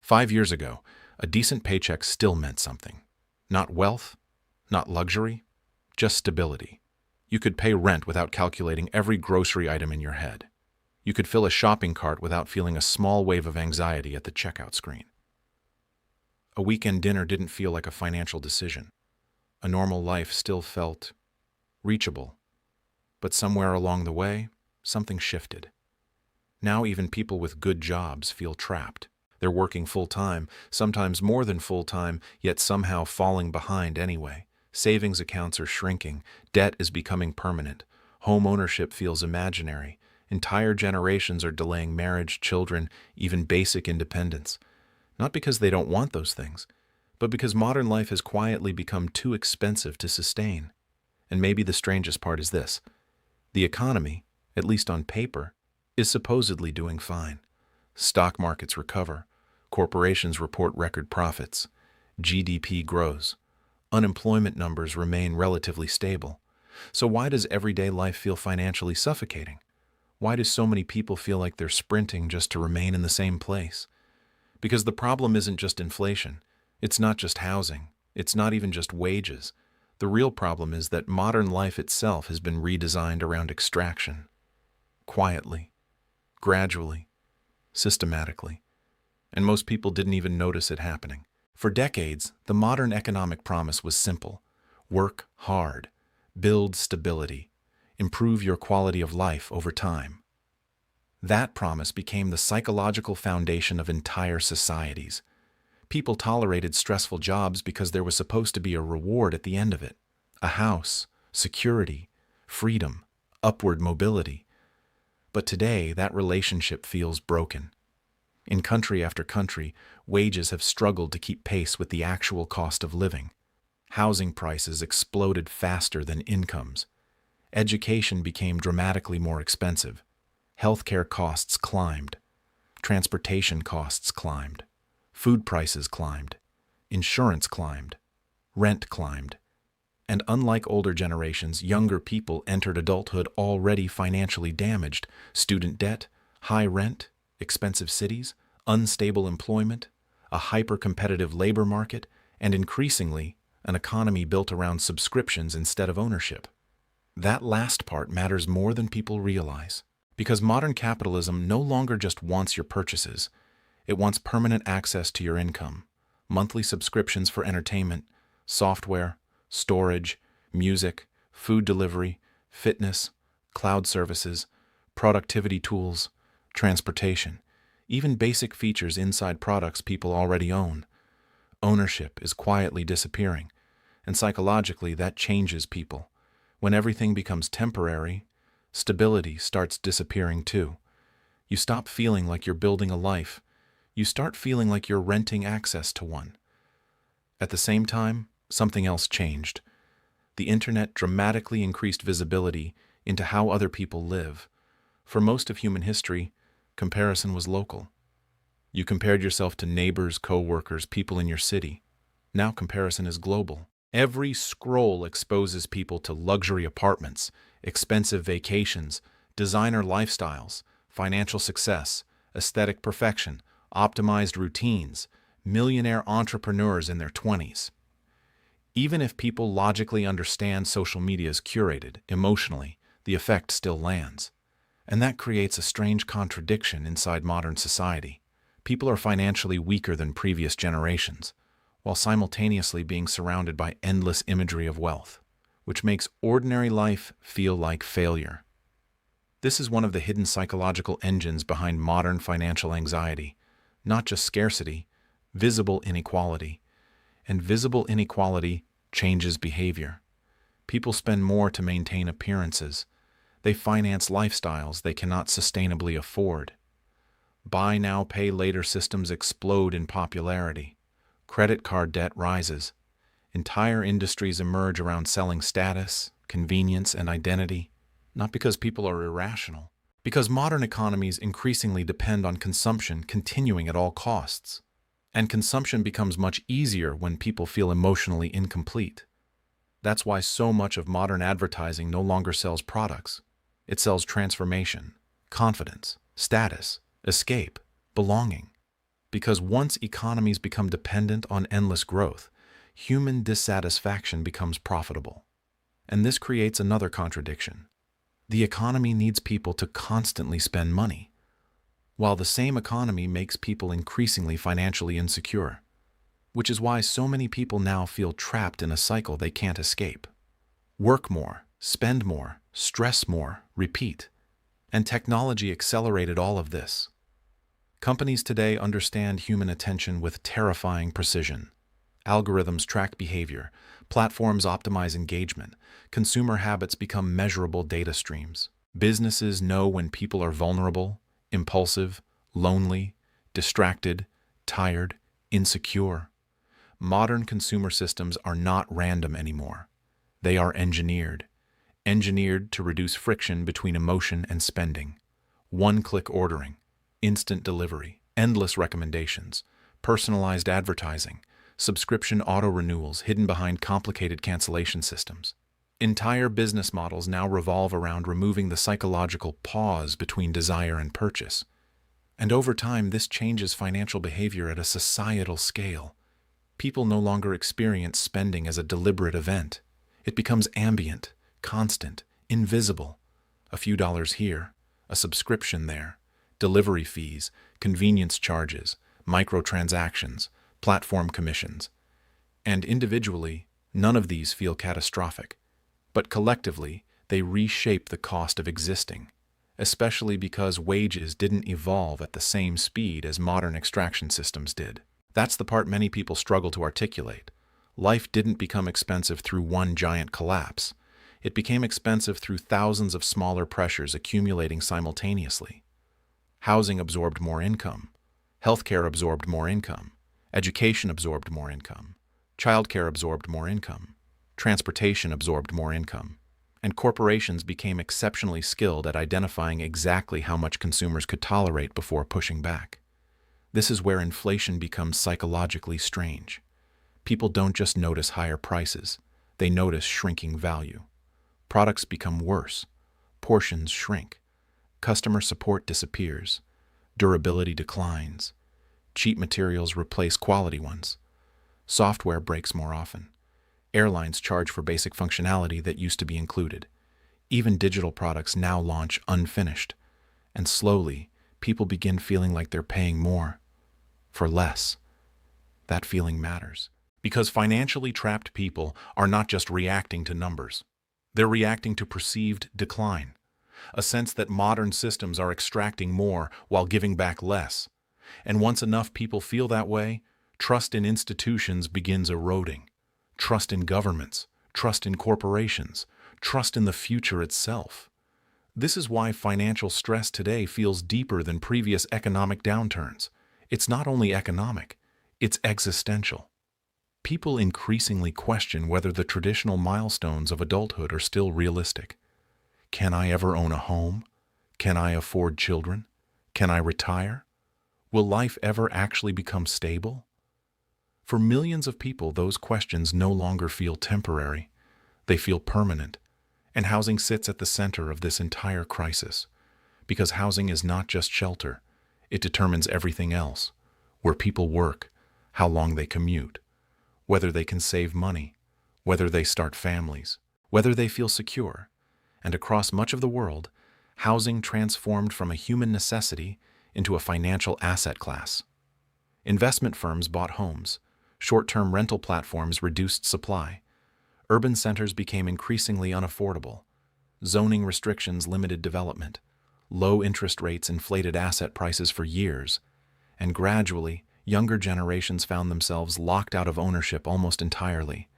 5 years ago, a decent paycheck still meant something. Not wealth, not luxury, just stability. You could pay rent without calculating every grocery item in your head. You could fill a shopping cart without feeling a small wave of anxiety at the checkout screen. A weekend dinner didn't feel like a financial decision. A normal life still felt reachable. But somewhere along the way, something shifted. Now even people with good jobs feel trapped. They're working full-time, sometimes more than full-time, yet somehow falling behind anyway. Savings accounts are shrinking, debt is becoming permanent, home ownership feels imaginary, entire generations are delaying marriage, children, even basic independence. Not because they don't want those things, but because modern life has quietly become too expensive to sustain. And maybe the strangest part is this: the economy, at least on paper, is supposedly doing fine. Stock markets recover, corporations report record profits, GDP grows, unemployment numbers remain relatively stable. So why does everyday life feel financially suffocating? Why do so many people feel like they're sprinting just to remain in the same place? Because the problem isn't just inflation, it's not just housing, it's not even just wages. The real problem is that modern life itself has been redesigned around extraction. Quietly, gradually, systematically. And most people didn't even notice it happening. For decades, the modern economic promise was simple: work hard, build stability, improve your quality of life over time. That promise became the psychological foundation of entire societies. People tolerated stressful jobs because there was supposed to be a reward at the end of it: a house, security, freedom, upward mobility. But today, that relationship feels broken. In country after country, wages have struggled to keep pace with the actual cost of living. Housing prices exploded faster than incomes. Education became dramatically more expensive. Healthcare costs climbed. Transportation costs climbed. Food prices climbed. Insurance climbed. Rent climbed. And unlike older generations, younger people entered adulthood already financially damaged. Student debt, high rent, expensive cities, unstable employment, a hyper-competitive labor market, and increasingly, an economy built around subscriptions instead of ownership. That last part matters more than people realize, because modern capitalism no longer just wants your purchases, it wants permanent access to your income, monthly subscriptions for entertainment, software, storage, music, food delivery, fitness, cloud services, productivity tools, transportation, even basic features inside products people already own. Ownership is quietly disappearing, and psychologically that changes people. When everything becomes temporary, stability starts disappearing too. You stop feeling like you're building a life. You start feeling like you're renting access to one. At the same time, something else changed. The internet dramatically increased visibility into how other people live. For most of human history, comparison was local. You compared yourself to neighbors, co-workers, people in your city. Now comparison is global. Every scroll exposes people to luxury apartments, expensive vacations, designer lifestyles, financial success, aesthetic perfection, optimized routines, millionaire entrepreneurs in their 20s. Even if people logically understand social media is curated, emotionally, the effect still lands. And that creates a strange contradiction inside modern society. People are financially weaker than previous generations, while simultaneously being surrounded by endless imagery of wealth, which makes ordinary life feel like failure. This is one of the hidden psychological engines behind modern financial anxiety, not just scarcity, visible inequality. And visible inequality changes behavior. People spend more to maintain appearances. They finance lifestyles they cannot sustainably afford. Buy now, pay later systems explode in popularity. Credit card debt rises. Entire industries emerge around selling status, convenience, and identity, not because people are irrational, because modern economies increasingly depend on consumption continuing at all costs. And consumption becomes much easier when people feel emotionally incomplete. That's why so much of modern advertising no longer sells products. It sells transformation, confidence, status, escape, belonging. Because once economies become dependent on endless growth, human dissatisfaction becomes profitable. And this creates another contradiction. The economy needs people to constantly spend money, while the same economy makes people increasingly financially insecure, which is why so many people now feel trapped in a cycle they can't escape. Work more, spend more, stress more, repeat. And technology accelerated all of this. Companies today understand human attention with terrifying precision. Algorithms track behavior, platforms optimize engagement, consumer habits become measurable data streams. Businesses know when people are vulnerable, impulsive, lonely, distracted, tired, insecure. Modern consumer systems are not random anymore. They are engineered to reduce friction between emotion and spending. One-click ordering, instant delivery, endless recommendations, personalized advertising, subscription auto-renewals hidden behind complicated cancellation systems. Entire business models now revolve around removing the psychological pause between desire and purchase. And over time, this changes financial behavior at a societal scale. People no longer experience spending as a deliberate event. It becomes ambient, constant, invisible. A few dollars here, a subscription there, delivery fees, convenience charges, microtransactions, platform commissions. And individually, none of these feel catastrophic. But collectively, they reshape the cost of existing, especially because wages didn't evolve at the same speed as modern extraction systems did. That's the part many people struggle to articulate. Life didn't become expensive through one giant collapse. It became expensive through thousands of smaller pressures accumulating simultaneously. Housing absorbed more income. Healthcare absorbed more income. Education absorbed more income. Childcare absorbed more income. Transportation absorbed more income. And corporations became exceptionally skilled at identifying exactly how much consumers could tolerate before pushing back. This is where inflation becomes psychologically strange. People don't just notice higher prices, they notice shrinking value. Products become worse, portions shrink, customer support disappears, durability declines, cheap materials replace quality ones, software breaks more often, airlines charge for basic functionality that used to be included. Even digital products now launch unfinished, and slowly, people begin feeling like they're paying more for less. That feeling matters. Because financially trapped people are not just reacting to numbers. They're reacting to perceived decline, a sense that modern systems are extracting more while giving back less. And once enough people feel that way, trust in institutions begins eroding. Trust in governments, trust in corporations, trust in the future itself. This is why financial stress today feels deeper than previous economic downturns. It's not only economic, it's existential. People increasingly question whether the traditional milestones of adulthood are still realistic. Can I ever own a home? Can I afford children? Can I retire? Will life ever actually become stable? For millions of people, those questions no longer feel temporary. They feel permanent. And housing sits at the center of this entire crisis. Because housing is not just shelter. It determines everything else. Where people work, how long they commute, whether they can save money, whether they start families, whether they feel secure. And across much of the world, housing transformed from a human necessity into a financial asset class. Investment firms bought homes. Short-term rental platforms reduced supply. Urban centers became increasingly unaffordable. Zoning restrictions limited development. Low interest rates inflated asset prices for years. And gradually, younger generations found themselves locked out of ownership almost entirely,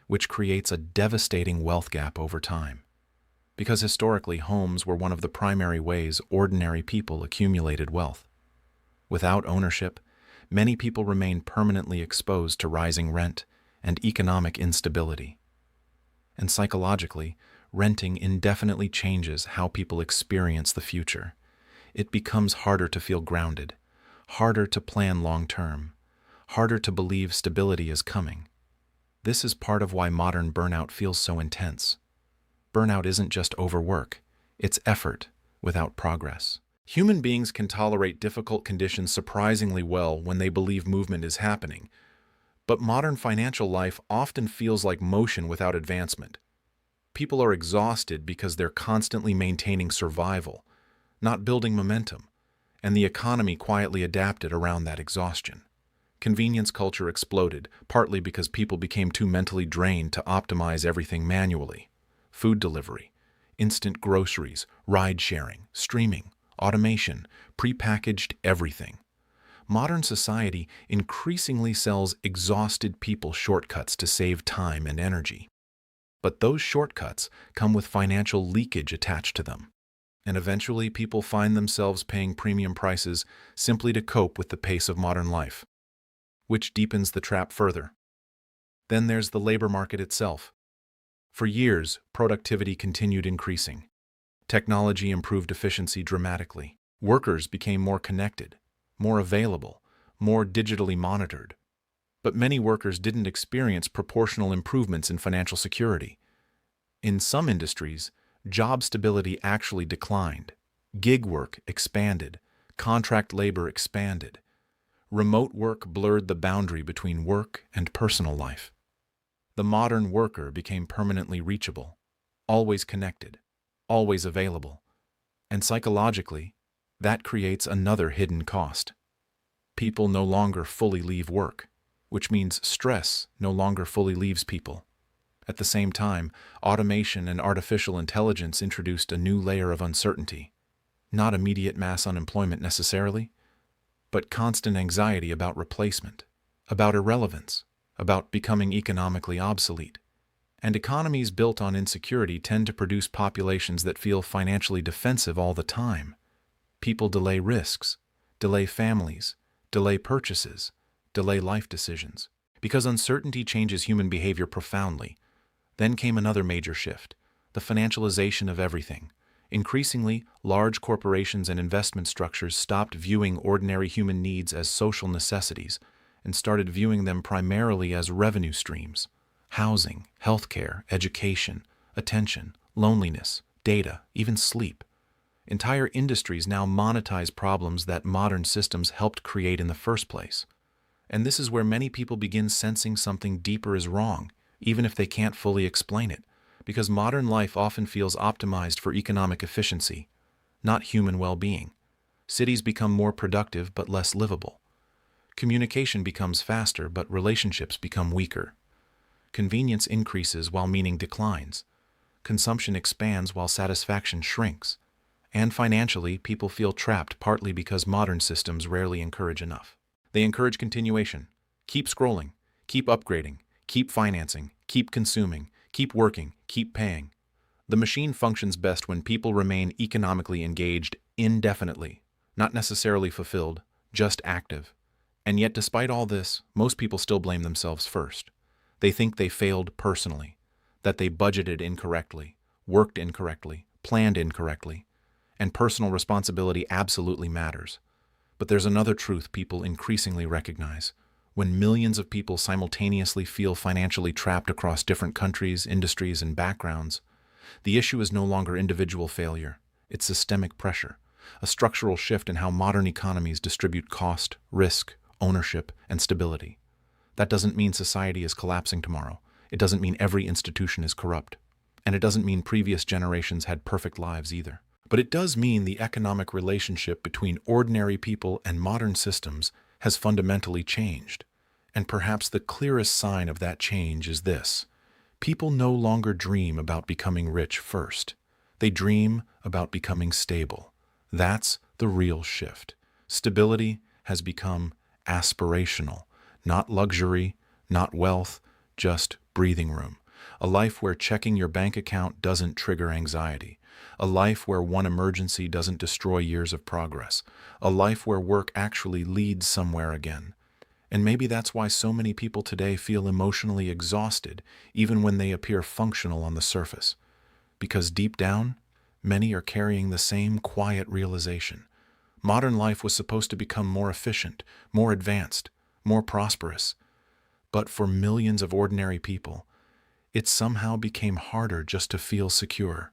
which creates a devastating wealth gap over time. Because historically, homes were one of the primary ways ordinary people accumulated wealth. Without ownership, many people remain permanently exposed to rising rent and economic instability. And psychologically, renting indefinitely changes how people experience the future. It becomes harder to feel grounded, harder to plan long-term, harder to believe stability is coming. This is part of why modern burnout feels so intense. Burnout isn't just overwork, it's effort without progress. Human beings can tolerate difficult conditions surprisingly well when they believe movement is happening, but modern financial life often feels like motion without advancement. People are exhausted because they're constantly maintaining survival, not building momentum, and the economy quietly adapted around that exhaustion. Convenience culture exploded, partly because people became too mentally drained to optimize everything manually. Food delivery, instant groceries, ride-sharing, streaming, automation, prepackaged everything. Modern society increasingly sells exhausted people shortcuts to save time and energy. But those shortcuts come with financial leakage attached to them. And eventually people find themselves paying premium prices simply to cope with the pace of modern life, which deepens the trap further. Then there's the labor market itself. For years, productivity continued increasing. Technology improved efficiency dramatically. Workers became more connected, more available, more digitally monitored. But many workers didn't experience proportional improvements in financial security. In some industries, job stability actually declined. Gig work expanded. Contract labor expanded. Remote work blurred the boundary between work and personal life. The modern worker became permanently reachable, always connected, always available. And psychologically, that creates another hidden cost. People no longer fully leave work, which means stress no longer fully leaves people. At the same time, automation and artificial intelligence introduced a new layer of uncertainty. Not immediate mass unemployment necessarily, but constant anxiety about replacement, about irrelevance, about becoming economically obsolete. And economies built on insecurity tend to produce populations that feel financially defensive all the time. People delay risks, delay families, delay purchases, delay life decisions, because uncertainty changes human behavior profoundly. Then came another major shift, the financialization of everything. Increasingly, large corporations and investment structures stopped viewing ordinary human needs as social necessities and started viewing them primarily as revenue streams. Housing, healthcare, education, attention, loneliness, data, even sleep. Entire industries now monetize problems that modern systems helped create in the first place. And this is where many people begin sensing something deeper is wrong, even if they can't fully explain it, because modern life often feels optimized for economic efficiency, not human well-being. Cities become more productive but less livable. Communication becomes faster but relationships become weaker. Convenience increases while meaning declines. Consumption expands while satisfaction shrinks. And financially, people feel trapped partly because modern systems rarely encourage enough. They encourage continuation. Keep scrolling, keep upgrading, keep financing, keep consuming, keep working, keep paying. The machine functions best when people remain economically engaged indefinitely, not necessarily fulfilled, just active. And yet, despite all this, most people still blame themselves first. They think they failed personally, that they budgeted incorrectly, worked incorrectly, planned incorrectly, and personal responsibility absolutely matters. But there's another truth people increasingly recognize. When millions of people simultaneously feel financially trapped across different countries, industries, and backgrounds, the issue is no longer individual failure, it's systemic pressure, a structural shift in how modern economies distribute cost, risk, ownership, and stability. That doesn't mean society is collapsing tomorrow. It doesn't mean every institution is corrupt. And it doesn't mean previous generations had perfect lives either. But it does mean the economic relationship between ordinary people and modern systems has fundamentally changed. And perhaps the clearest sign of that change is this. People no longer dream about becoming rich first. They dream about becoming stable. That's the real shift. Stability has become aspirational, not luxury, not wealth, just breathing room. A life where checking your bank account doesn't trigger anxiety. A life where one emergency doesn't destroy years of progress. A life where work actually leads somewhere again. And maybe that's why so many people today feel emotionally exhausted, even when they appear functional on the surface. Because deep down, many are carrying the same quiet realization. Modern life was supposed to become more efficient, more advanced, more prosperous. But for millions of ordinary people, it somehow became harder just to feel secure.